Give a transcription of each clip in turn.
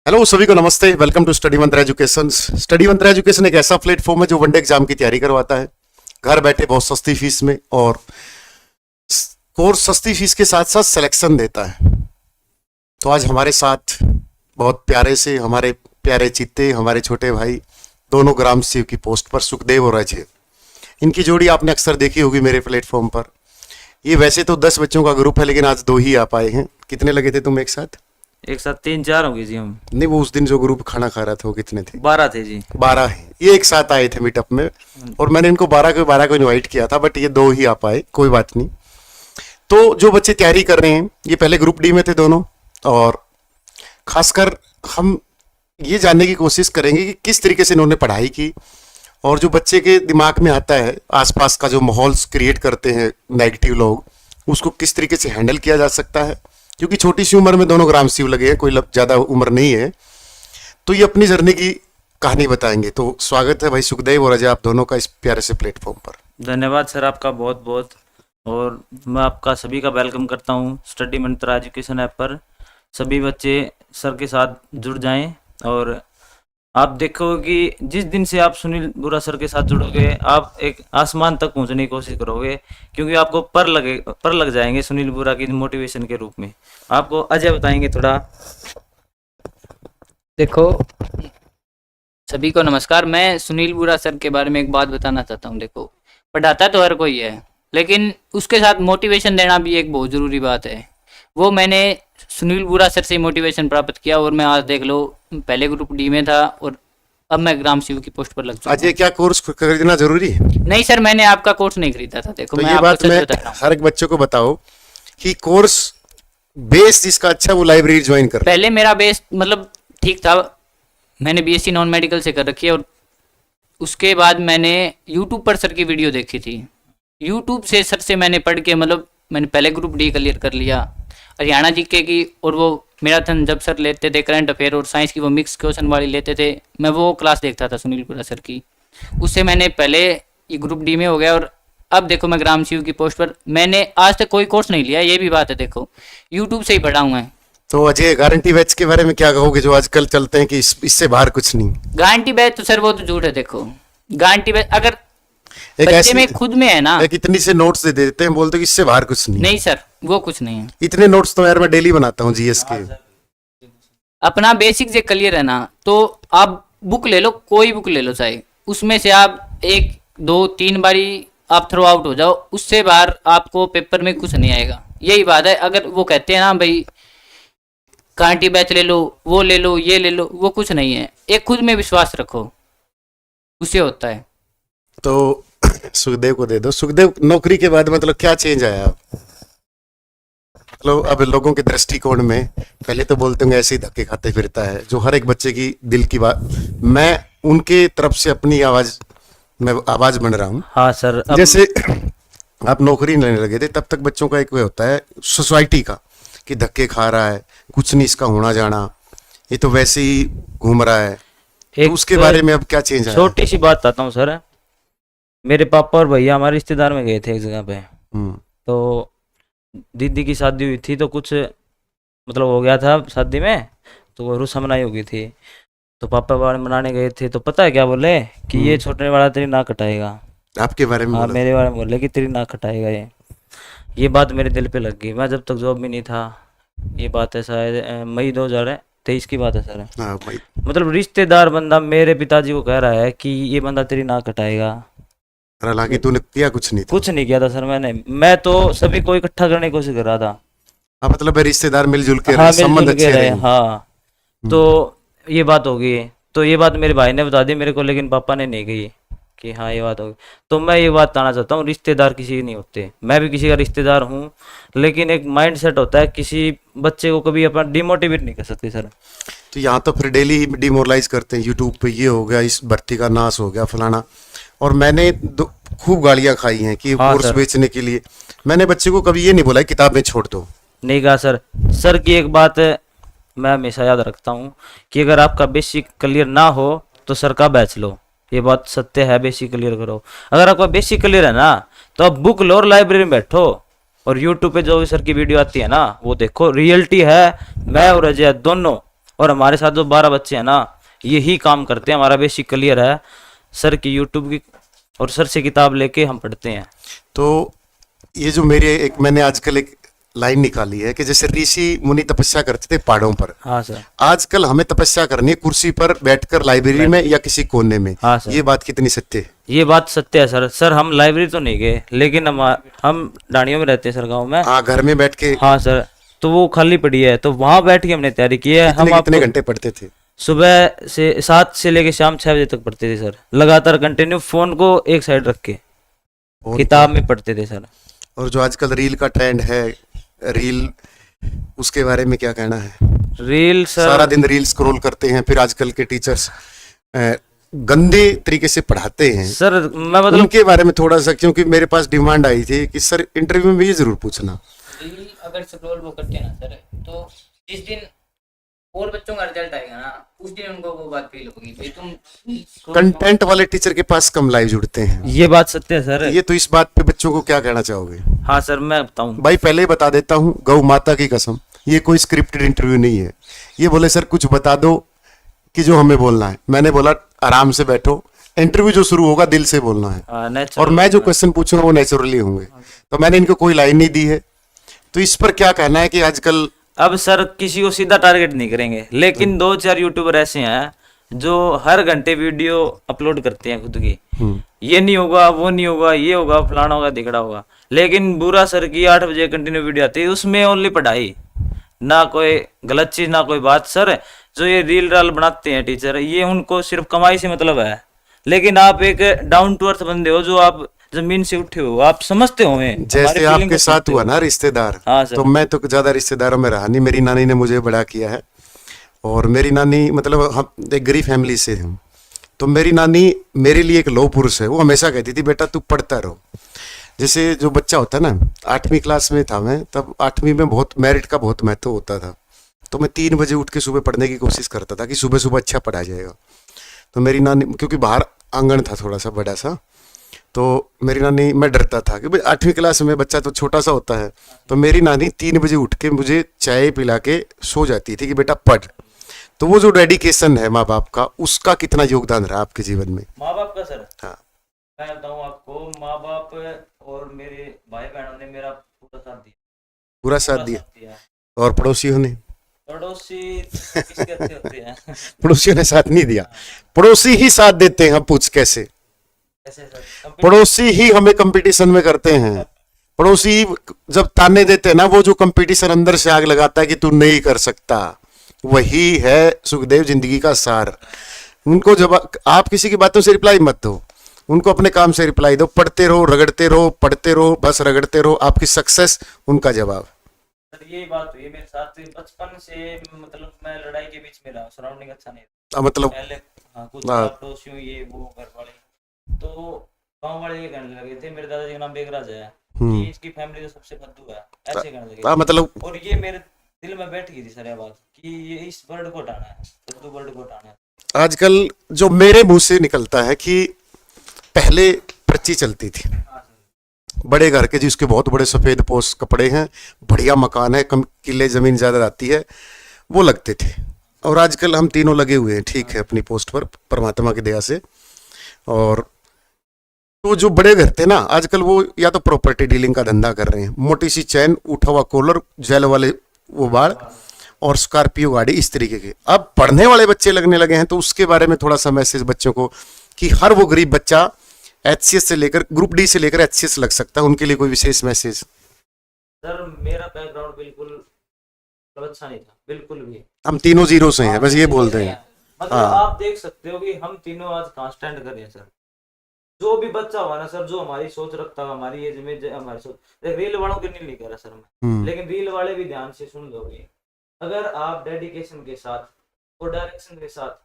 Hello सभी को नमस्ते। वेलकम टू स्टडी मंत्र एजुकेशन। स्टडी मंत्र एजुकेशन एक ऐसा प्लेटफॉर्म है जो वनडे एग्जाम की तैयारी करवाता है घर बैठे बहुत सस्ती फीस में, और कोर्स सस्ती फीस के साथ साथ सिलेक्शन देता है। तो आज हमारे साथ बहुत प्यारे से हमारे प्यारे चित्ते, हमारे छोटे भाई, दोनों ग्राम सेव की पोस्ट पर सुखदेव और अजय। इनकी जोड़ी आपने अक्सर देखी होगी मेरे प्लेटफॉर्म पर। ये वैसे तो 10 बच्चों का ग्रुप है, लेकिन आज 2 ही आ पाए हैं। कितने लगे थे तुम एक साथ? एक साथ 3-4 होंगे जी हम। नहीं, वो उस दिन जो ग्रुप खाना खा रहा था वो कितने थे? 12 थे जी। 12 है। ये एक साथ आए थे मीटअप में, और मैंने इनको 12 को इनवाइट किया था, बट ये 2 ही आ पाए। कोई बात नहीं। तो जो बच्चे तैयारी कर रहे हैं, ये पहले ग्रुप डी में थे दोनों, और खासकर हम ये जानने की कोशिश करेंगे कि किस तरीके से इन्होंने पढ़ाई की, और जो बच्चे के दिमाग में आता है आसपास का जो माहौल क्रिएट करते हैं नेगेटिव लोग, उसको किस तरीके से हैंडल किया जा सकता है। क्योंकि छोटी सी उम्र में दोनों ग्राम शिव लगे हैं, कोई ज़्यादा उम्र नहीं है। तो ये अपनी जर्नी की कहानी बताएंगे। तो स्वागत है भाई सुखदेव और अजय, आप दोनों का इस प्यारे से प्लेटफॉर्म पर। धन्यवाद सर आपका बहुत बहुत, और मैं आपका सभी का वेलकम करता हूँ स्टडी मंत्र एजुकेशन ऐप पर। सभी बच्चे सर के साथ जुड़ जाएं, और आप देखोगे कि जिस दिन से आप सुनील बुरा सर के साथ जुड़ोगे, आप एक आसमान तक पहुंचने की कोशिश करोगे, क्योंकि आपको पर लग जाएंगे सुनील बुरा की मोटिवेशन के रूप में। आपको अजय बताएंगे थोड़ा। देखो, सभी को नमस्कार। मैं सुनील बुरा सर के बारे में एक बात बताना चाहता हूँ। देखो, पढ़ाता तो हर कोई है, लेकिन उसके साथ मोटिवेशन देना भी एक बहुत ज़रूरी बात है। वो मैंने सुनील बुरा सर से मोटिवेशन प्राप्त किया, और मैं आज देख लो पहले ग्रुप डी में था, और अब मैं ग्राम शिव की पोस्ट पर लग चुका हूं। अजय, क्या कोर्स खरीदना जरूरी है? नहीं सर, मैंने आपका कोर्स नहीं खरीदा था। देखो, तो मैं ये आपको बात सच मैं बता रहा हूं। हर एक बच्चे को बताओ कि कोर्स बेस जिसका अच्छा वो लाइब्रेरी ज्वाइन कर। पहले मेरा बेस मतलब ठीक था। मैंने बीएससी नॉन मेडिकल से कर रखी है, और उसके बाद मैंने यूट्यूब पर सर की वीडियो देखी थी। यूट्यूब से सर से मैंने पढ़ के, मतलब मैंने पहले ग्रुप डी क्लियर कर लिया हरियाणा जीके की, और वो मैराथन जब सर लेते थे करंट अफेयर और साइंस की, वो मिक्स क्वेश्चन वाली लेते थे, मैं वो क्लास देखता था सुनील पुरा सर की। उससे मैंने पहले ये ग्रुप डी में हो गया, और अब देखो मैं ग्राम शिव की पोस्ट पर। मैंने आज तक कोई कोर्स नहीं लिया, ये भी बात है। देखो, यूट्यूब से ही पढ़ा हूँ मैं। तो अजय, गारंटी बैच के बारे में क्या कहोगे जो आजकल चलते हैं कि इससे बाहर कुछ नहीं? गारंटी बैच तो सर वो तो झूठ है। देखो, गारंटी बैच अगर एक बच्चे ऐसी में खुद में है ना, एक इतनी से नोट्स दे देते हैं, बोलते हैं कि इससे बाहर कुछ नहीं। नहीं सर, वो कुछ नहीं है। इतने नोट्स तो यार मैं डेली बनाता हूँ जीएस के। अपना बेसिक से क्लियर है ना, तो आप बुक ले लो, कोई बुक ले लो चाहे, उसमें से आप 1, 2, 3 बारी आप थ्रो आउट हो जाओ, उससे बाहर आपको पेपर में कुछ नहीं आएगा। यही बात है। अगर वो कहते हैं ना भाई गारंटी बैच ले लो, वो ले लो, ये ले लो, वो कुछ नहीं है। एक खुद में विश्वास रखो, उससे होता है। तो सुखदेव को दे दो। सुखदेव, नौकरी के बाद मतलब क्या चेंज आया? मतलब अब लोगों के दृष्टिकोण में पहले तो बोलते होंगे ऐसे ही धक्के खाते फिरता है, जो हर एक बच्चे की दिल की बात। मैं उनके तरफ से अपनी आवाज बन रहा हूँ। हाँ सर, जैसे आप नौकरी लेने लगे थे, तब तक बच्चों का एक वे होता है सोसाइटी का कि धक्के खा रहा है, कुछ नहीं इसका होना जाना, ये तो वैसे ही घूम रहा है। तो उसके बारे में अब क्या चेंज आया? छोटी सी बात बताता हूँ सर। मेरे पापा और भैया हमारे रिश्तेदार में गए थे एक जगह पे, तो दीदी की शादी हुई थी, तो कुछ मतलब हो गया था शादी में, तो वो रुसा मनाई हो गई थी। तो पापा वाले मनाने गए थे, तो पता है क्या बोले कि ये छोटने वाला तेरी नाक कटाएगा। आपके बारे में? हाँ, मेरे बारे में बोले कि तेरी नाक कटाएगा। ये बात मेरे दिल पे लग गई। मैं जब तक जॉब में नहीं था, ये बात है शायद मई 2023 की बात है सर। हाँ भाई। मतलब रिश्तेदार बंदा मेरे पिताजी को कह रहा है कि ये बंदा तेरी नाक कटाएगा। हालांकि तूने किया कुछ नहीं था। कुछ नहीं किया था सर मैंने। मैं तो सभी को इकट्ठा करने की कोशिश कर रहा था। हाँ, मतलब रिश्तेदार मिलजुल के हाँ, रहे, संबंध अच्छे रहे। हाँ, तो ये बात हो गई। तो ये बात मेरे भाई ने बता दी मेरे को, लेकिन पापा ने नहीं कही कि हाँ ये बात होगी। तो मैं ये बात बताना चाहता हूँ, रिश्तेदार किसी के नहीं होते। मैं भी किसी का रिश्तेदार हूँ, लेकिन एक माइंड सेट होता है। किसी बच्चे को कभी अपना डिमोटिवेट नहीं कर सकते सर। तो यहाँ तो फिर डेली डिमोरलाइज करते हैं यूट्यूब पे, ये हो गया, इस भर्ती का नाश हो गया, फलाना। और मैंने खूब गालियाँ खाई हैं कि हाँ कोर्स बेचने के लिए। मैंने बच्चे को कभी ये नहीं बोला किताबें छोड़ दो। नहीं कहा सर। सर की एक बात मैं हमेशा याद रखता हूँ कि अगर आपका बेसिक क्लियर ना हो तो सर का बैच लो। ये बात सत्य है, बेसिक क्लियर करो। अगर आपका बेसिक क्लियर है ना, तो आप बुक लो और लाइब्रेरी में बैठो, और यूट्यूब पे जो भी सर की वीडियो आती है ना, वो देखो। रियलिटी है, मैं और अजय दोनों और हमारे साथ जो 12 बच्चे हैं ना, यही काम करते हैं। हमारा बेसिक क्लियर है सर की यूट्यूब की, और सर से किताब लेके हम पढ़ते हैं। तो ये जो मैंने आजकल एक लाइन निकाली है कि जैसे ऋषि मुनि तपस्या करते थे पहाड़ों पर, हाँ सर। आजकल हमें तपस्या करनी है कुर्सी पर बैठकर लाइब्रेरी में या किसी कोने में। हाँ सर। ये बात कितनी सत्य है? ये बात सत्य है सर। सर हम लाइब्रेरी तो नहीं गए, लेकिन हम डांडियों में रहते हैं सर, गाँव में। हाँ, घर में बैठ के। हाँ सर, तो वो खाली पड़ी है, तो वहां बैठ के हमने तैयारी की है। हम कितने घंटे पढ़ते थे? सुबह से 7 से लेके शाम 6 बजे तक पढ़ते थे सर, लगातार कंटिन्यू, फोन को एक साइड रख के किताब में पढ़ते थे सर। और जो आजकल रील का ट्रेंड है, रील, उसके बारे में क्या कहना है? रील सर, सारा दिन रील स्क्रॉल करते हैं, फिर आजकल के टीचर्स गंदे तरीके से पढ़ाते हैं सर मैं मतलब उनके बारे में थोड़ा सा, क्योंकि मेरे पास डिमांड आई थी कि सर इंटरव्यू में भी ये जरूर पूछना। रील अगर स्क्रॉल वो करते हैं ना सर, तो जिस दिन और बच्चों का रिजल्ट आएगा ना, उस दिन उनको वो बात फील होगी कि तुम कंटेंट वाले टीचर के पास कम लाइव जुड़ते हैं। ये बात सत्य है सर। ये तो इस बात पे बच्चों को क्या कहना चाहोगे? हाँ सर, मैं बताऊं भाई, पहले ही बता देता हूँ, गौ माता की कसम, ये कोई स्क्रिप्टेड इंटरव्यू नहीं है। ये बोले सर कुछ बता दो कि जो हमें बोलना है। मैंने बोला आराम से बैठो, इंटरव्यू जो शुरू होगा दिल से बोलना है, और मैं जो क्वेश्चन पूछूंगा वो नेचुरली होंगे। तो मैंने इनको कोई लाइन नहीं दी है। तो इस पर क्या कहना है कि आजकल अब सर किसी को सीधा टारगेट नहीं करेंगे, लेकिन 2-4 यूट्यूबर ऐसे हैं जो हर घंटे वीडियो अपलोड करते हैं खुद की। ये नहीं होगा, वो नहीं होगा, ये होगा, फलाना होगा, दिखड़ा होगा, लेकिन बुरा सर की 8 बजे कंटिन्यू वीडियो आती है, उसमें ओनली पढ़ाई, ना कोई गलत चीज, ना कोई बात। सर जो ये रील राल बनाते हैं टीचर, ये उनको सिर्फ कमाई से मतलब है। लेकिन आप एक डाउन टू अर्थ बंदे हो, जो आप जमीन से उठे हो, आप समझते हो जैसे आपके साथ हुआ ना रिश्तेदार। हाँ सर। तो मैं तो ज्यादा रिश्तेदारों में रहा नहीं, मेरी नानी ने मुझे बड़ा किया है। और मेरी नानी, मतलब हम एक गरीब फैमिली से हैं, तो मेरी नानी मेरे लिए एक लौह पुरुष है। वो हमेशा कहती थी बेटा तू पढ़ता रहो। जैसे जो बच्चा होता है ना, 8वीं क्लास में था मैं, तब 8वीं में बहुत मेरिट का बहुत महत्व होता था। तो मैं 3 बजे उठ के सुबह पढ़ने की कोशिश करता था कि सुबह सुबह अच्छा पढ़ा जाएगा। तो मेरी नानी, क्योंकि बाहर आंगन था थोड़ा सा बड़ा सा, तो मेरी नानी, मैं डरता था कि भाई 8वीं क्लास में बच्चा तो छोटा सा होता है, तो मेरी नानी 3 बजे उठ के मुझे चाय पिला के सो जाती थी कि बेटा पढ़। तो वो जो डेडिकेशन है माँ बाप का, उसका कितना योगदान रहा आपके जीवन में? माँ बाप का सर, हाँ, मैं बताऊं आपको, माँ बाप और मेरे भाई बहनों ने मेरा पूरा साथ दिया। पूरा साथ दिया। और पड़ोसियों ने? पड़ोसी किसके अच्छे होते हैं? पड़ोसियों ने साथ नहीं दिया, पड़ोसी ही साथ देते हैं। पूछ कैसे? ऐसे सर, पड़ोसी ही हमें कंपटीशन में करते हैं। पड़ोसी जब ताने देते हैं ना, वो जो कंपटीशन अंदर से आग लगाता है कि तू नहीं कर सकता, वही है सुखदेव जिंदगी का सार। उनको जब आप किसी की बातों से रिप्लाई मत दो, उनको अपने काम से रिप्लाई दो। पढ़ते रहो, रगड़ते रहो, पढ़ते रहो, बस रगड़ते रहो, आपकी सक्सेस उनका जवाब। सर यही बात हुई है मेरे साथ बचपन से, मतलब मैं लड़ाई के बीच में रहा, सराउंडिंग अच्छा नहीं था मतलब पहले। हाँ, कुछ पड़ोसियों ये वो घर वाले, तो गांव वाले ये कहने लगे थे, मेरे दादाजी का नाम बेगराज है, कि इसकी फैमिली तो सबसे फद्दू है, ऐसे कहने लगे। मतलब, और ये मेरे दिल में बैठ गई थी सर ये बात, कि ये इस वर्ड को हटाना है, फद्दू वर्ड को हटाना है। आजकल जो मेरे मुंह से निकलता है कि पहले पर्ची चलती थी, बड़े घर के जिसके बहुत बड़े सफेद पोश कपड़े हैं, बढ़िया मकान है, कम किले जमीन ज्यादा आती है, वो लगते थे। और आजकल हम तीनों लगे हुए हैं, ठीक है, अपनी पोस्ट पर परमात्मा की दया से। और तो जो बड़े घर थे ना, आजकल वो या तो प्रॉपर्टी डीलिंग का धंधा कर रहे हैं, मोटी सी चैन, उठा हुआ कॉलर, जेल वाले वो बाल और स्कॉर्पियो गाड़ी, इस तरीके के। अब पढ़ने वाले बच्चे लगने लगे हैं, तो उसके बारे में थोड़ा सा मैसेज बच्चों को, कि हर वो गरीब बच्चा HCS से लेकर ग्रुप डी से लेकर HCS लग सकता है, उनके लिए कोई विशेष मैसेज? सर मेरा बैकग्राउंड बिल्कुल अच्छा नहीं था, बिल्कुल भी। हम तीनों जीरो से हैं, बस ये बोलते हैं। मतलब आप देख सकते हो कि हम तीनों आज कहाँ स्टैंड कर रहे हैं सर। जो भी बच्चा हुआ ना सर, जो हमारी सोच रखता है, हमारी एज में हमारी सोच, रील वालों के नहीं लिख रहा सर मैं, लेकिन रील वाले भी ध्यान से सुन लोगे। अगर आप डेडिकेशन के साथ और डायरेक्शन के साथ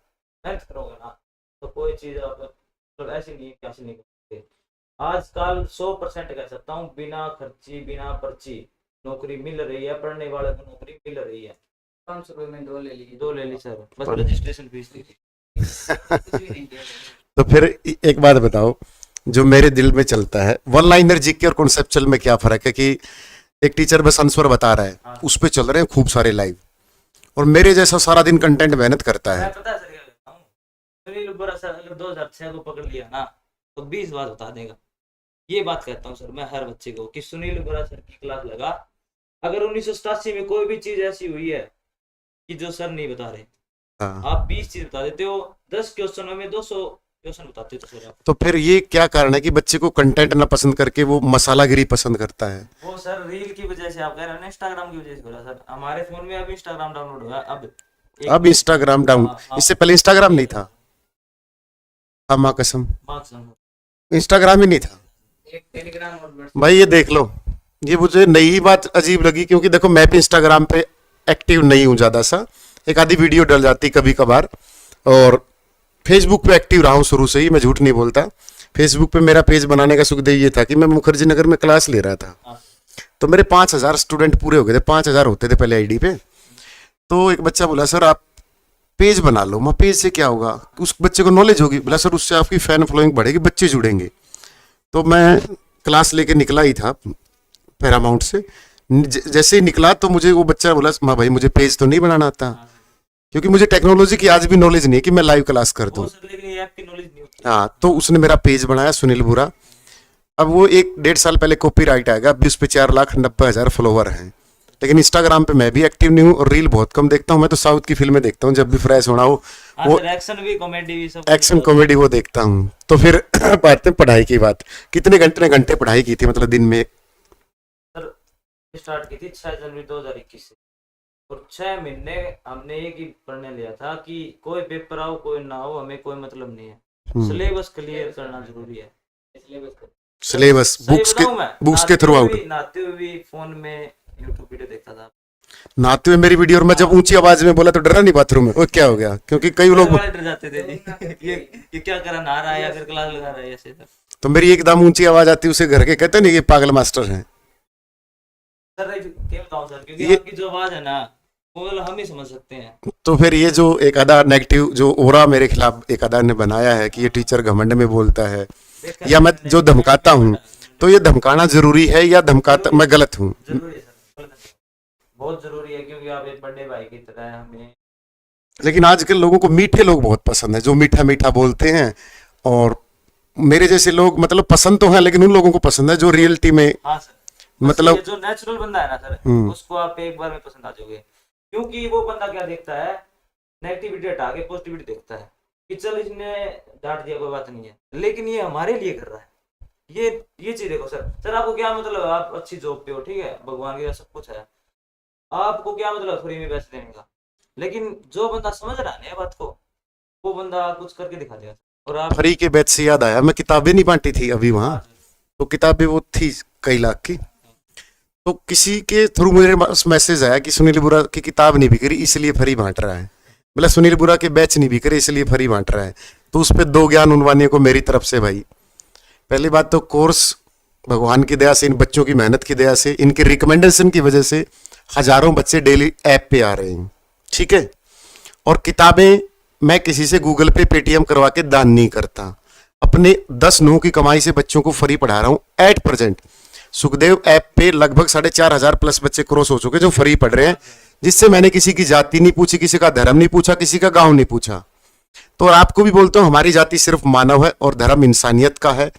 मेहनत करोगे ना, तो कोई चीज आप मतलब ऐसी नहीं है, कैसे नहीं कर सकते। आजकल 100% कह सकता हूँ, बिना खर्ची बिना पर्ची नौकरी मिल रही है, पढ़ने वाले को नौकरी मिल रही है। 500 रुपए में 2 ले ली सर, बस रजिस्ट्रेशन फीस दी थी। तो फिर एक बात बताओ, जो मेरे दिल में चलता है, वन लाइनर जीके और कॉन्सेप्चुअल में क्या फर्क है? कि एक टीचर बस आंसर बता रहा है, उस पे चल रहे हैं खूब सारे लाइव, और मेरे जैसा सारा दिन कंटेंट मेहनत करता है। मैं पता है सर क्या करता हूँ, सुनील बोरा सर अगर 2006 को पकड़ लिया ना तो 20 बार बता देगा। ये बात कहता हूँ सर मैं हर बच्चे को कि सुनील बोरा सर की क्लास लगा, अगर 1987 में कोई भी चीज ऐसी हुई है कि जो सर नहीं बता रहे, हाँ। आप 20 चीज बता देते हो, 10 क्वेश्चनों में 200 क्वेश्चन बताते हो सर आप। तो फिर ये क्या कारण है कि बच्चे को कंटेंट ना पसंद करके वो मसालागिरी पसंद करता है? वो सर रील की वजह से आप कह रहे हो ना, इंस्टाग्राम की वजह से हो रहा है सर। हमारे फोन में अब इंस्टाग्राम डाउनलोड हुआ अब इंस्टाग्राम डाउन, इससे पहले इंस्टाग्राम नहीं था। हाँ माँ कसम, इंस्टाग्राम ही नहीं था एक टेलीग्राम और भाई। ये देख लो, ये मुझे नई बात अजीब लगी, क्योंकि देखो मैं भी इंस्टाग्राम पे एक्टिव नहीं हूँ ज़्यादा सा, एक आधी वीडियो डल जाती कभी कभार, और फेसबुक पे एक्टिव रहा हूँ शुरू से ही, मैं झूठ नहीं बोलता। फेसबुक पे मेरा पेज बनाने का सुखदेव ये था कि मैं मुखर्जी नगर में क्लास ले रहा था, तो मेरे 5000 स्टूडेंट पूरे हो गए थे, 5000 होते थे पहले आईडी पे। तो एक बच्चा बोला सर आप पेज बना लो। मैं पेज से क्या होगा, उस बच्चे को नॉलेज होगी। बोला सर उससे आपकी फैन फॉलोइंग बढ़ेगी, बच्चे जुड़ेंगे। तो मैं क्लास लेके निकला ही था पैरामाउंट से, जैसे ही निकला तो मुझे वो बच्चा बोला माँ भाई मुझे पेज तो नहीं बनाना आता, क्योंकि मुझे टेक्नोलॉजी की आज भी नॉलेज नहीं है कि मैं लाइव क्लास कर दूं। हाँ, तो उसने मेरा पेज बनाया सुनील बुरा। अब वो 1-1.5 साल पहले कॉपीराइट आएगा, अभी उस पर 4,90,000 फॉलोवर हैं। लेकिन इंस्टाग्राम पे मैं भी एक्टिव नहीं हूँ और रील बहुत कम देखता हूँ। मैं तो साउथ की फिल्में देखता हूँ जब भी फ्रेश होना हो, वो एक्शन भी कॉमेडी भी सब, एक्शन कॉमेडी वो देखता हूँ। तो फिर बात है पढ़ाई की बात, कितने घंटे पढ़ाई की थी मतलब दिन में? सर स्टार्ट की थी 6 जनवरी 2021 से, और 6 महीने हमने एक ही पढ़ने लिया था कि कोई पेपर आओ कोई ना हो, हमें कोई मतलब नहीं है, सिलेबस क्लियर करना जरूरी है। सिलेबस बुक्स के थ्रू आउट। नहाते हुए भी फोन में यूट्यूब वीडियो देखता था, नहाते हुए मेरी वीडियो, और मैं जब ऊंची आवाज में बोला तो डरा नहीं बाथरूम में? वो क्या हो गया? क्योंकि कई लोग डर जाते थे ये क्या करा, नहा रहा है या फिर क्लास लगा रहा है ऐसे। तो मेरी एकदम ऊंची आवाज आती, उसे घर के कहते नहीं ये पागल मास्टर हैं। सर क्या बताऊं सर, क्योंकि आपकी जो आवाज है ना वो हम ही समझ सकते हैं। तो फिर ये जो एक आधा नेगेटिव जो ओरा मेरे खिलाफ एक आधा ने बनाया है कि ये टीचर घमंड में बोलता है, या मैं जो धमकाता हूँ, तो ये धमकाना जरूरी है या धमकाता मैं गलत हूँ? जरूरी है सर, बहुत जरूरी है, क्योंकि आप एक बड़े भाई की तरह हैं हमें। लेकिन आजकल लोगों को मीठे लोग बहुत पसंद है, जो मीठा मीठा बोलते हैं, और मेरे जैसे लोग मतलब पसंद तो है, लेकिन उन लोगों को पसंद है जो रियलिटी में, हाँ सर, मतलब जो नेचुरल बंदा है ना सर, उसको आप एक बार में पसंद आ जाओगे। क्योंकि वो बंदा क्या देखता है, नेगेटिविटी हटा के पॉजिटिविटी देखता है कि चल इसने डांट दिया कोई बात नहीं है, लेकिन ये हमारे लिए कर रहा है। ये चीज देखो सर आपको क्या मतलब, आप अच्छी जॉब पे हो, ठीक है, भगवान की सब कुछ है, आपको क्या मतलब फ्री में पैसे देने का, लेकिन जो बंदा समझ रहा है बात को, वो बंदा कुछ करके दिखा देगा। और आप फ्री के बैच से याद आया, मैं किताबें नहीं बांटी थी अभी वहां, तो किताबें वो थी कई लाख की, तो किसी के थ्रू मेरे पास मैसेज आया कि सुनील बुरा की किताब नहीं बिक रही इसलिए फ्री बांट रहा है, मतलब सुनील बुरा के बैच नहीं बिक रहे इसलिए फ्री बांट रहा है। तो उस पर 2 ज्ञान उनवाने को मेरी तरफ से भाई। पहली बात तो कोर्स भगवान की दया से, इन बच्चों की मेहनत की दया से, इनके रिकमेंडेशन की वजह से हजारों बच्चे डेली ऐप पे आ रहे हैं, ठीक है। और किताबें मैं किसी से गूगल पे पेटीएम करवा के दान नहीं करता, अपने 10 नौ की कमाई से बच्चों को फ्री पढ़ा रहा हूँ एट प्रेजेंट। सुखदेव ऐप पे लगभग 4,500 प्लस बच्चे क्रॉस हो चुके जो फ्री पढ़ रहे हैं, जिससे मैंने किसी की जाति नहीं पूछी, किसी का धर्म नहीं पूछा, किसी का गांव नहीं पूछा। तो आपको भी बोलता हूँ, हमारी जाति सिर्फ मानव है और धर्म इंसानियत का है,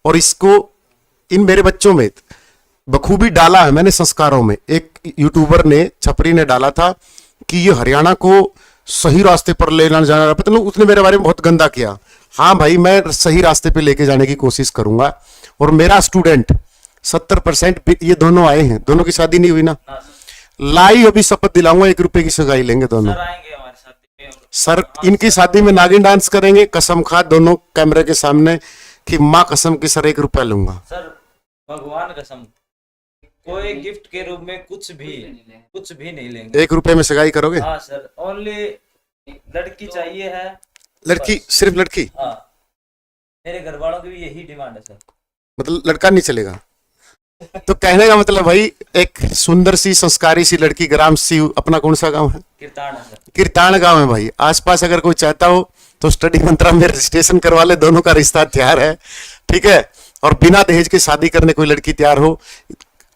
और इसको इन मेरे बच्चों में बखूबी डाला है मैंने संस्कारों में। एक यूट्यूबर ने, छपरी ने डाला था कि ये हरियाणा को सही रास्ते पर ले जाना, मतलब उसने मेरे बारे में बहुत गंदा किया। हाँ भाई, मैं सही रास्ते पे लेके जाने की कोशिश करूंगा। और मेरा स्टूडेंट 70% ये दोनों आए हैं, दोनों की शादी नहीं हुई ना, लाई अभी शपथ दिलाऊंगा 1 रुपए की सगाई लेंगे दोनों। सर इनकी शादी में नागिन डांस करेंगे, कसम खा दोनों कैमरे के सामने कि माँ कसम की सर 1 रुपया लूंगा। सर भगवान कसम, कोई गिफ्ट के रूप में कुछ भी नहीं लेंगे। 1 रुपए में सगाई करोगे? हाँ सर, ओनली लड़की चाहिए है, लड़की, सिर्फ लड़की। हाँ, मेरे घर वालों की भी यही डिमांड है सर, मतलब लड़का नहीं चलेगा। तो कहने का मतलब भाई, एक सुंदर सी संस्कारी सी लड़की, ग्राम सी, अपना कौन सा गांव है? कीर्तान है सर। कीर्तान गांव है भाई। आसपास अगर कोई चाहता हो तो स्टडी मंत्रा में रजिस्ट्रेशन करवा ले, दोनों का रिश्ता तैयार है, ठीक है। और बिना दहेज के शादी करने कोई लड़की तैयार हो।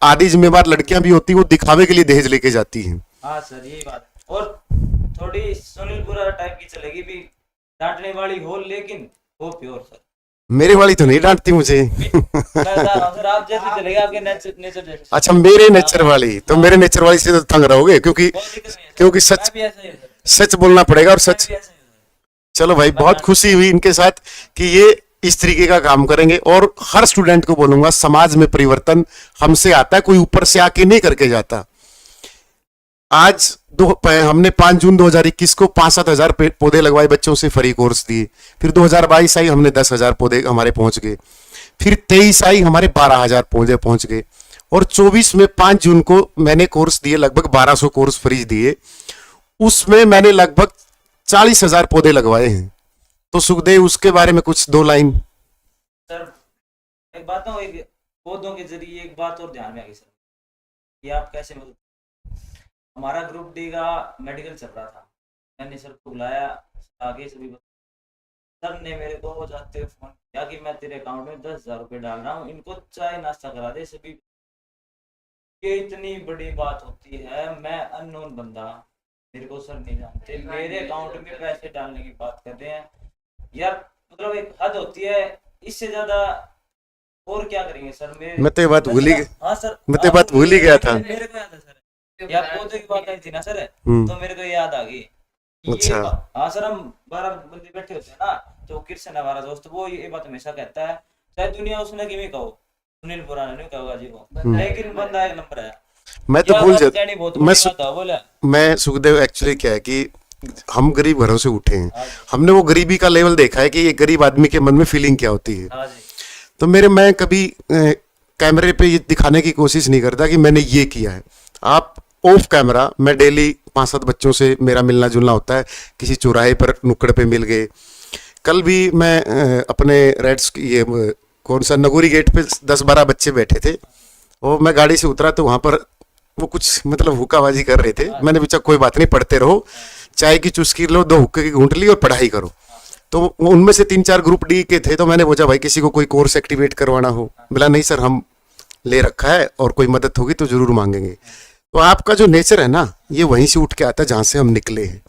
आधी जिम्मेवार लड़कियां भी होती, वो दिखावे के लिए दहेज लेके जाती हैं। हाँ सर, यही बात। और थोड़ी सुनीलपुरा टाइप की चलेगी भी, डांटने वाली हो लेकिन वो प्योर सर। मेरे वाली तो नहीं डांटती मुझे। सर आप जैसे चलेगा, आपके नेचर जैसे। अच्छा, मेरे नेचर वाली, तो मेरे नेचर वाली से तो तंग रहोगे, क्योंकि कोई दिक्कत नहीं है सर। क्योंकि मैं सच भी ऐसा ही हूँ सर। सच बोलना पड़ेगा और मैं सच। भी ऐसा ही हूँ सर। चलो भाई, बहुत खुशी हुई इनके साथ कि ये इस तरीके का काम करेंगे। और हर स्टूडेंट को बोलूंगा, समाज में परिवर्तन हमसे आता है, कोई ऊपर से आके नहीं करके जाता। आज हमने 5 जून 2021 को 5-7 हजार पौधे लगवाए, बच्चों से फ्री कोर्स दिए। फिर 2022 आई, हमने 10,000 पौधे हमारे पहुंच गए। फिर 23 आई, हमारे 12,000 पौधे पहुंच गए। और 24 में 5 जून को मैंने कोर्स दिए, लगभग 1200 कोर्स फ्री दिए। उसमें मैंने लगभग 40,000 पौधे लगवाए हैं। तो सुखदेव, उसके बारे में कुछ 2 लाइन। सर एक बात ना, एक पौधों के जरिए एक बात और ध्यान में आ गई सर, कि आप कैसे मदद। हमारा ग्रुप डी का मेडिकल चल रहा था, मैंने सर को बुलाया आगे सभी। सर ने मेरे को जाते हुए फोन किया कि मैं तेरे अकाउंट में 10,000 रुपये डाल रहा हूँ, इनको चाय नाश्ता करा दे सभी। ये इतनी बड़ी बात होती है, मैं अननोन बंदा, मेरे को सर नहीं जानते, मेरे अकाउंट में पैसे डालने की बात करते हैं यार। मतलब एक हद होती है, इससे ज्यादा और क्या करेंगे सर। मैं तो ये बात भूल ही हाँ सर, मैं तो ये बात भूल ही गया था। मेरे को याद है सर, यार पौधे की बात आई थी ना सर, हम्म। तो मेरे को याद आ गई। अच्छा। हाँ सर, हम 12 बंदे बैठे होते हैं ना, तो कृष्ण हमारा दोस्त, वो ये बात हमेशा कहता है, चाहे दुनिया उसने किਵੇਂ कहो, सुनील पुराना नहीं कहोगा जी वो, लेकिन बंदा एक नंबर है। मैं तो भूल जाता। बोला मैं सुखदेव, एक्चुअली क्या है कि हम गरीब घरों से उठे हैं, हमने वो गरीबी का लेवल देखा है कि एक गरीब आदमी के मन में फीलिंग क्या होती है। हाँ जी। तो मैं कभी कैमरे पे ये दिखाने की कोशिश नहीं करता कि मैंने ये किया है। आप ऑफ कैमरा, मैं डेली 5-7 बच्चों से मेरा मिलना जुलना होता है, किसी चौराहे पर नुक्कड़ पे मिल गए। कल भी मैं अपने रेड्स ये कौन सा नगोरी गेट पे 10-12 बच्चे बैठे थे, और मैं गाड़ी से उतरा तो वहाँ पर वो कुछ मतलब हुक्काबाजी कर रहे थे। मैंने पूछा कोई बात नहीं, पढ़ते रहो, चाय की चुस्की लो, 2 हुक्के की घूंट ली और पढ़ाई करो। तो उनमें से 3-4 ग्रुप डी के थे, तो मैंने पूछा भाई किसी को कोई कोर्स एक्टिवेट करवाना हो? बोला नहीं सर, हम ले रखा है, और कोई मदद होगी तो जरूर मांगेंगे। तो आपका जो नेचर है ना, ये वहीं से उठ के आता है जहाँ से हम निकले हैं।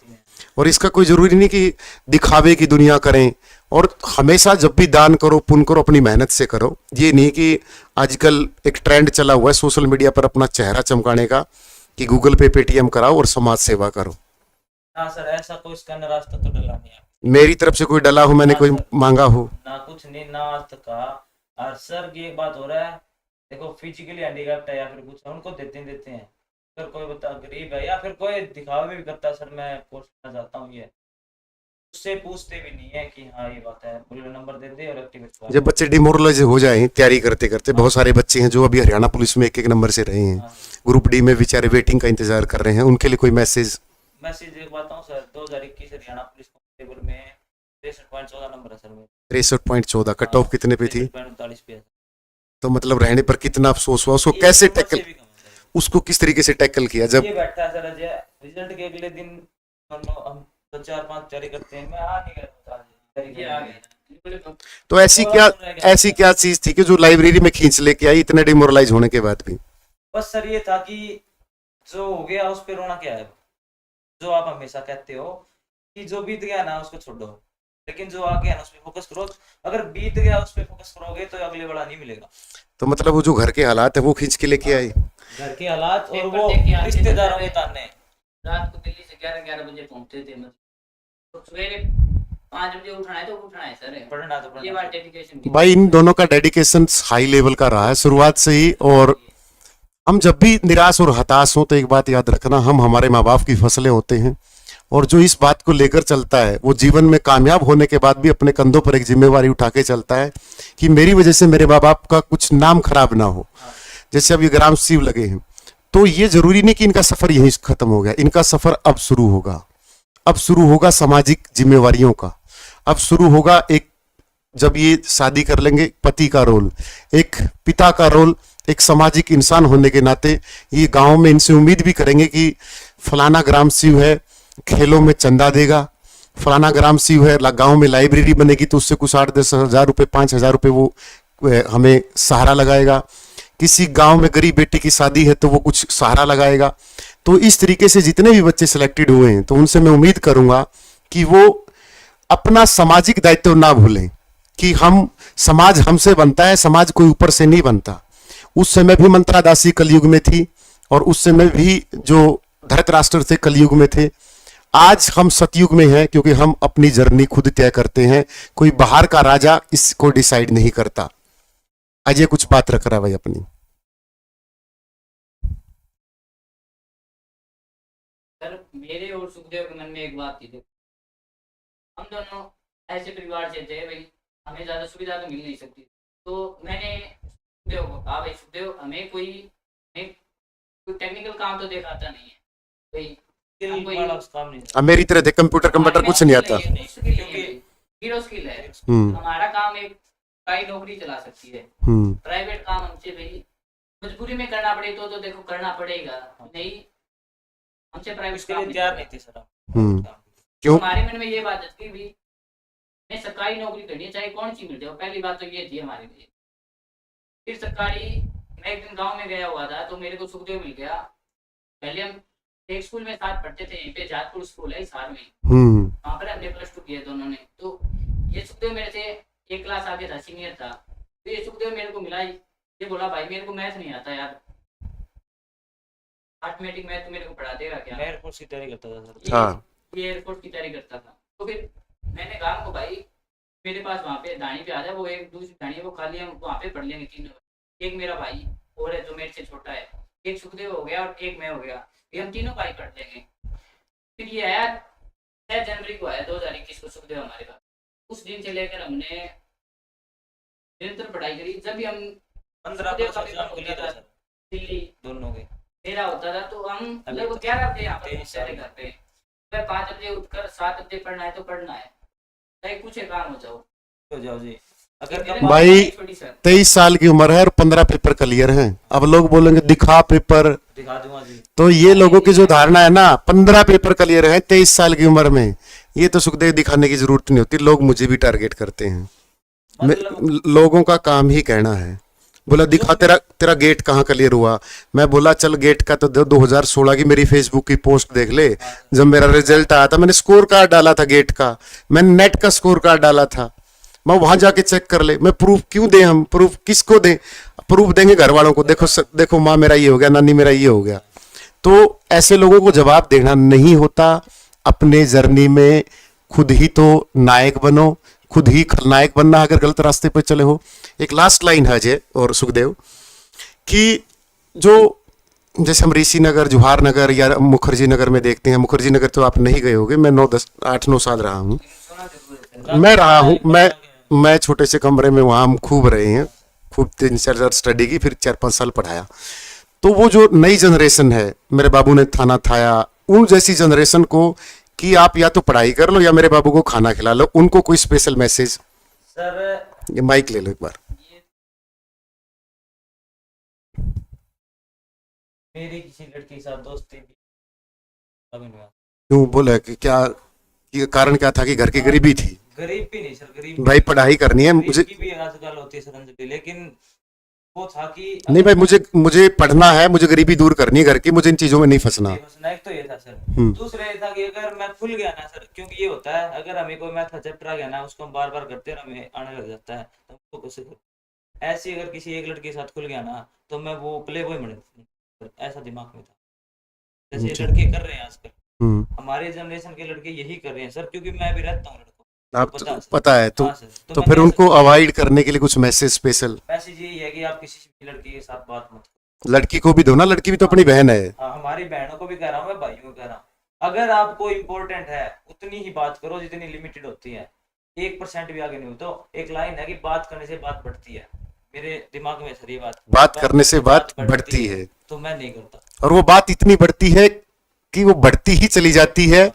और इसका कोई जरूरी नहीं कि दिखावे की दुनिया करें, और हमेशा जब भी दान करो, पुण्य करो, अपनी मेहनत से करो। ये नहीं कि आजकल एक ट्रेंड चला हुआ है सोशल मीडिया पर अपना चेहरा चमकाने का, कि गूगल पे पेटीएम कराओ और समाज सेवा करो। हाँ सर, ऐसा कोई स्कैनर रास्ता तो डला नहीं है मेरी तरफ से कोई डला हो, मैंने कोई मांगा हो ना, कुछ नहीं, ना आज तक कहा। और सर की एक बात हो रहा है, देखो फिजिकली हैंडीकैप्ट है या फिर कुछ है, उनको देते हैं। अगर कोई बता गरीब है या फिर कोई दिखावे भी करता है, सर मैं कोर्स करना चाहता हूँ, ये उससे पूछते भी नहीं है कि हाँ ये बात है, बोले नंबर दे दे और एक्टिवेट कर। जब बच्चे डिमोरलाइज हो जाएं तैयारी करते करते, बहुत सारे बच्चे हैं जो अभी हरियाणा पुलिस में 1-1 नंबर से रहे हैं, ग्रुप डी में बेचारे वेटिंग का इंतजार कर रहे हैं, उनके लिए कोई मैसेज? एक बात हूँ सर, 2021 हरियाणा पुलिस कांस्टेबल में 63.14 नंबर है सर मेरा। 63.14 कट ऑफ कितने पे थी? 43 पे है। तो मतलब रहने पर कितना अफसोस हुआ? उसको कैसे टैकल, उसको किस तरीके से टैकल किया? जब ये बैठा है सर अजय, रिजल्ट के अगले दिन हम 4-5 तैयारी करते हैं, मैं आ नहीं गया। तो ऐसी क्या चीज थी कि जो लाइब्रेरी में खींच लेके आई इतने डिमोरलाइज होने के बाद भी? बस सर ये था कि जो हो गया उस पे रोना क्या है। जो आप हमेशा कहते हो कि जो बीत गया ना उसको छोड़ो, लेकिन जो आ गया ना उस पे फोकस करो। अगर बीत गया उस पे फोकस करोगे तो अगले वाला नहीं मिलेगा। तो मतलब वो जो घर के हालात है वो खींच के लेके आई, घर के हालात और वो रिश्तेदारों के ताने। रात को दिल्ली से 11 बजे पहुंचते थे, मतलब सवेरे 5 बजे उठना है तो उठना है सर, पढ़ना तो पढ़ना। ये बात डेडिकेशन की। भाई इन दोनों का डेडिकेशन हाई लेवल का रहा है शुरुआत से ही। और हम जब भी निराश और हताश हो तो एक बात याद रखना, हम हमारे माँ बाप की फसलें होते हैं, और जो इस बात को लेकर चलता है वो जीवन में कामयाब होने के बाद भी अपने कंधों पर एक जिम्मेवारी उठा के चलता है कि मेरी वजह से मेरे माँ बाप का कुछ नाम खराब ना हो। जैसे अब ये ग्राम शिव लगे हैं, तो ये जरूरी नहीं कि इनका सफर यहीं खत्म हो गया, इनका सफर अब शुरू होगा। अब शुरू होगा सामाजिक जिम्मेवारियों का, अब शुरू होगा एक, जब ये शादी कर लेंगे, पति का रोल, एक पिता का रोल, एक सामाजिक इंसान होने के नाते ये गांव में इनसे उम्मीद भी करेंगे कि फलाना ग्राम शिव है, खेलों में चंदा देगा, फलाना ग्राम शिव है, गांव में लाइब्रेरी बनेगी तो उससे कुछ 8-10 हज़ार रुपये, 5 हज़ार रुपये वो हमें सहारा लगाएगा। किसी गांव में गरीब बेटी की शादी है तो वो कुछ सहारा लगाएगा। तो इस तरीके से जितने भी बच्चे सिलेक्टेड हुए हैं तो उनसे मैं उम्मीद करूंगा कि वो अपना सामाजिक दायित्व ना भूलें कि हम समाज हमसे बनता है, समाज कोई ऊपर से नहीं बनता। उस समय भी मंत्रा दासी कलयुग में थी और उस समय भी जो धृतराष्ट्र थे कलयुग में थे। आज हम सतयुग में हैं क्योंकि हम अपनी जर्नी खुद तय करते हैं, कोई बाहर का राजा इसको डिसाइड नहीं करता। आज ये कुछ बात रख रहा है भाई अपनी। सर मेरे और सुखदेव के मन में एक बात थी, देखो हम दोनों ऐसे परिवार से थे भाई, हमें ज्यादा सुविधा तो मिल नहीं सकती। तो मैंने सुखदेव को कहा भाई सुखदेव हमें कोई टेक्निकल काम तो दिखाता नहीं है भाई, हम कोई काम नहीं अब मेरी तरह देख कंप्यूटर कंप्यूटर कुछ नहीं आता। जीरो स्किल है, हमारा काम एक कई नौकरी चला सकती है। प्राइवेट काम हमसे भाई मजबूरी में करना पड़े तो देखो करना पड़ेगा, नहीं हमसे प्राइवेट काम तैयार नहीं थे सर आप। क्यों? हमारे मन में ये बात थी भी मैं सरकारी नौकरी करनी है चाहे कौन सी मिल जाए, पहली बात तो ये थी हमारे लिए। फिर सरकारी, मैं एक दिन गांव में गया हुआ था तो मेरे को सुखदेव मिल गया। पहले हम एक स्कूल में साथ पढ़ते थे, यहीं पे जातपुर स्कूल है हिसार में, वहाँ पर हमने +2 किया दोनों ने। तो ये सुखदेव मेरे से एक क्लास आगे था, सीनियर था। तो ये सुखदेव मेरे को मिला, ये बोला भाई मेरे को मैथ नहीं आता यार, अर्थमेटिक मैथ मेरे को पढ़ा देगा क्या? मैं एयरफोर्स की तैयारी करता था सर। हाँ। ये एयरफोर्स की तैयारी करता था। तो फिर मैंने कहा उनको भाई मेरे पास वहाँ पे दानी पे आ जाए, वो एक दूसरी दानी है वो खाली हम वहाँ पे पढ़ लेंगे तीनों। एक मेरा भाई और है जो मेरे से छोटा है, एक सुखदेव हो गया और एक मैं हो गया, ये हम तीनों भाई पढ़ लेंगे। फिर ये आया 6 जनवरी को आया 2021 को सुखदेव हमारे पास। उस दिन से लेकर हमने निरंतर पढ़ाई करी। जब भी हम 15 दिल्ली दोनों के मेरा होता था तो हम लगभग 11 बजे यहाँ पर पहुंचे घर पे। 5 बजे उठकर 7 बजे पढ़ना है तो पढ़ना है, चाहे कुछ काम हो जाओ तो जाओ जी। भाई 23 साल की उम्र है और 15 पेपर क्लियर हैं। अब लोग बोलेंगे दिखा पेपर, दिखा दूंगा जी। तो ये लोगों की जो धारणा है ना 15 पेपर क्लियर है 23 साल की उम्र में, ये तो सुखदेव दिखाने की जरूरत नहीं होती। लोग मुझे भी टारगेट करते हैं, लोगों का काम ही कहना है। बोला दिखा तेरा गेट कहाँ क्लियर हुआ? मैं बोला चल गेट का तो 2016 की मेरी फेसबुक की पोस्ट देख ले, जब मेरा रिजल्ट आया था मैंने स्कोर कार्ड डाला था गेट का, मैंने नेट का स्कोर कार्ड डाला था, मैं वहां जाके चेक कर ले। मैं प्रूफ क्यों दें? हम प्रूफ किसको दें? प्रूफ देंगे घर वालों को, देखो देखो माँ मेरा ये हो गया, नानी मेरा ये हो गया। तो ऐसे लोगों को जवाब देना नहीं होता। अपने जर्नी में खुद ही तो नायक बनो, खुद ही खलनायक बनना अगर गलत रास्ते पर चले हो। एक लास्ट लाइन है अजय और सुखदेव कि जो जैसे हम ऋषि नगर, जवाहर नगर या मुखर्जी नगर में देखते हैं, मुखर्जी नगर तो आप नहीं गए होगे, मैं 8-9 साल रहा हूँ, मैं रहा हूँ, मैं छोटे से कमरे में वहाँ हम खूब रहे हैं, खूब 3-4 साल स्टडी की, फिर 4-5 साल पढ़ाया। तो वो जो नई जनरेशन है, मेरे बाबू ने थाना थाया, उन जैसी जनरेशन को कि आप या तो पढ़ाई कर लो या मेरे बाबू को खाना खिला लो, उनको कोई स्पेशल मैसेज? सर ये माइक ले लो एक बार। मेरी किसी लड़की के साथ दोस्ती भी अभी नहीं। क्यों बोला कि क्या कारण क्या था? कि घर की गरीबी थी? गरीब भी नहीं सर, गरीब भाई पढ़ाई करनी है मुझे भी आजकल होती है सर अंजलि, लेकिन वो था कि नहीं भाई, मुझे पढ़ना है, मुझे गरीबी दूर करनी है घर की, मुझे इन चीजों में नहीं फंसना। एक तो ये था सर। दूसरा ये था कि अगर मैं खुल गया ना सर, क्योंकि ये होता है अगर हमें कोई मैथ का चैप्टर आ गया ना, उसको हम बार बार करते हैं, हमें आने लग जाता है, तो कैसे ऐसी अगर किसी एक लड़के के साथ खुल गया ना तो मैं वो प्ले बॉय बने, ऐसा दिमाग में था। जैसे लड़के कर रहे हैं आजकल, हमारे जनरेशन के लड़के यही कर रहे हैं सर, क्योंकि मैं भी रहता हूँ लड़कों, आप पता है तो फिर उनको अवॉइड करने के लिए कुछ मैसेज स्पेशल? मैसेज यही है कि आप किसी भी लड़की के साथ बात मत करो। लड़की को भी दो ना, लड़की भी तो अपनी बहन है। हमारी बहनों को भी कह रहा हूँ, मैं भाइयों को कह रहा हूँ, अगर आपको इम्पोर्टेंट है उतनी ही बात करो जितनी लिमिटेड होती है। 1% भी आगे नहीं हो। तो एक लाइन है कि बात करने से बात बढ़ती है, मेरे दिमाग में सर ये बात करने से बात बढ़ती है, तो मैं नहीं करता। और वो बात इतनी बढ़ती है कि वो बढ़ती ही चली जाती है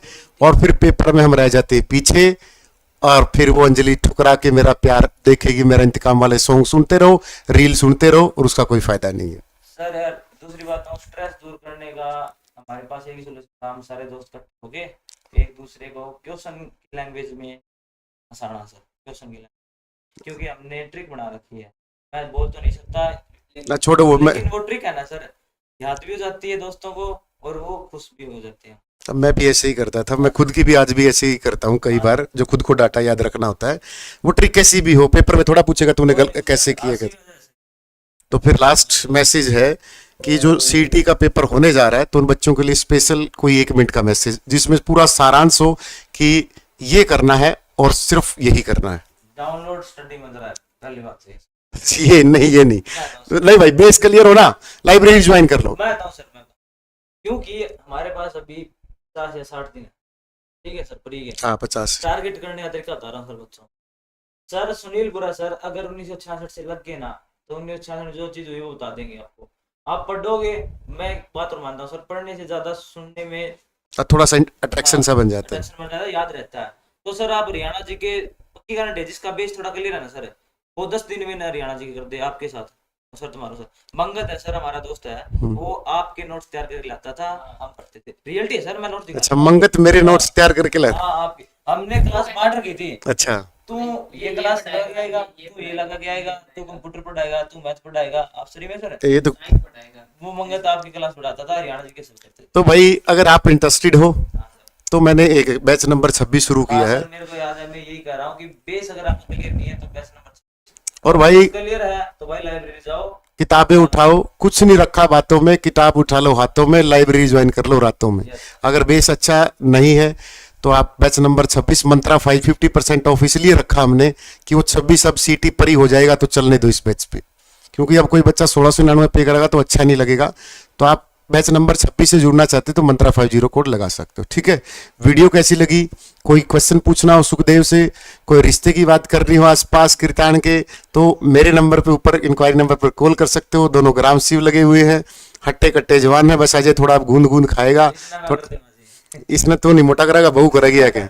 और फिर पेपर में हम रह जाते हैं पीछे, और फिर वो अंजलि ठुकरा के मेरा प्यार देखेगी, मेरा इंतकाम वाले सॉन्ग सुनते रहो, रील सुनते रहो, और उसका कोई फायदा नहीं है सर। यार दूसरी बात, स्ट्रेस दूर करने का हमारे पास एक ही सोल्यूशन, हम सारे दोस्त इकट्ठे होके एक दूसरे को क्वेश्चन की लैंग्वेज में हंसाना सर, क्वेश्चन की लैंग्वेज, क्योंकि हमने ट्रिक बना रखी है। मैं बोल तो नहीं सकता ना, छोड़ो वो, लेकिन वो ट्रिक है ना सर, याद भी हो जाती है दोस्तों को और वो खुश भी हो जाते हैं। तब मैं भी ऐसे ही करता था, मैं खुद की भी आज भी ऐसे ही करता हूँ कई बार, जो खुद को डाटा याद रखना होता है। वो ट्रिक कैसी भी हो, पेपर में थोड़ा पूछेगा तूने कैसे किया कैसे। तो फिर लास्ट मैसेज है कि जो सीटी का पेपर होने जा रहा है, तो उन बच्चों के लिए स्पेशल कोई 1 मिनट का मैसेज जिसमें पूरा सारांश हो कि ये करना है और सिर्फ यही करना है। डाउनलोड स्टडी मंत्र ऐप, पहली बात से ये नहीं नहीं भाई, बेस क्लियर हो ना, लाइब्रेरी ज्वाइन कर लो। मैं बताऊं सर, मैं बताऊं, क्योंकि हमारे पास अभी 50 या 60 दिन है, ठीक है सर, फ्री है। हाँ 50। टारगेट करने का तरीका बता रहा हूँ सर बच्चों। सर सुनील बुरा सर अगर 1966 से लग गए ना, तो 1966 में जो चीज हुई वो बता देंगे आपको। आप पढ़ोगे, मैं एक बात और मानता हूँ सर, पढ़ने से ज्यादा सुनने में थोड़ा सा अट्रैक्शन सा बन जाता है, attention बन जाता है, याद रहता है। तो सर आप हरियाणा जी के पक्की गारंटी है, जिसका बेस थोड़ा क्लियर है ना सर, वो 10 दिन में ना हरियाणा जी कर दे आपके साथ। सर तुम्हारा सर मंगत है सर, हमारा दोस्त है, वो आपके नोट्स तैयार करके लाता था, हम पढ़ते थे। रियलिटी है सर, मैं नोट्स दिखा। अच्छा, मंगत मेरे नोट्स तैयार करके लाया। हाँ आपकी, हमने क्लास बांट रखी थी। अच्छा, तू ये क्लास लगा के आएगा, तू ये लगा के आएगा, तू कंप्यूटर पढ़ाएगा, तू मैथ पढ़ाएगा। आप सही में सर, ये तो वो मंगत आपकी क्लास पढ़ाता था, हरियाणा जी के सब्जेक्ट थे। तो भाई अगर आप इंटरेस्टेड हो तो मैंने एक बैच नंबर 26 शुरू किया है। मेरे को याद है, मैं यही कह रहा हूँ कि बेस अगर आपको क्लियर नहीं है तो बेस नंबर और भाई क्लियर है तो भाई लाइब्रेरी जाओ, किताबें उठाओ, कुछ नहीं रखा बातों में, किताब उठा लो हाथों में, लाइब्रेरी ज्वाइन कर लो रातों में। अगर बेस अच्छा नहीं है तो आप बैच नंबर 26 मंत्रा 550% ऑफ इसलिए रखा हमने कि वो 26 अब सीटी पर ही हो जाएगा, तो चलने दो इस बैच पे, क्योंकि अब कोई बच्चा 1699 पे करेगा तो अच्छा नहीं लगेगा। तो आप बैच नंबर 26 से जुड़ना चाहते तो मंत्रा 50 कोड लगा सकते हो, ठीक है। वीडियो कैसी लगी, कोई क्वेश्चन पूछना हो सुखदेव से, कोई रिश्ते की बात करनी हो आसपास कीर्तान के, तो मेरे नंबर पे ऊपर इंक्वायरी नंबर पर कॉल कर सकते हो। दोनों ग्राम शिव लगे हुए हैं, हट्टे कट्टे जवान है, बस अजय थोड़ा आप गूंद गूंद खाएगा, इसने तो नहीं मोटा करेगा, बहू करेगी आके।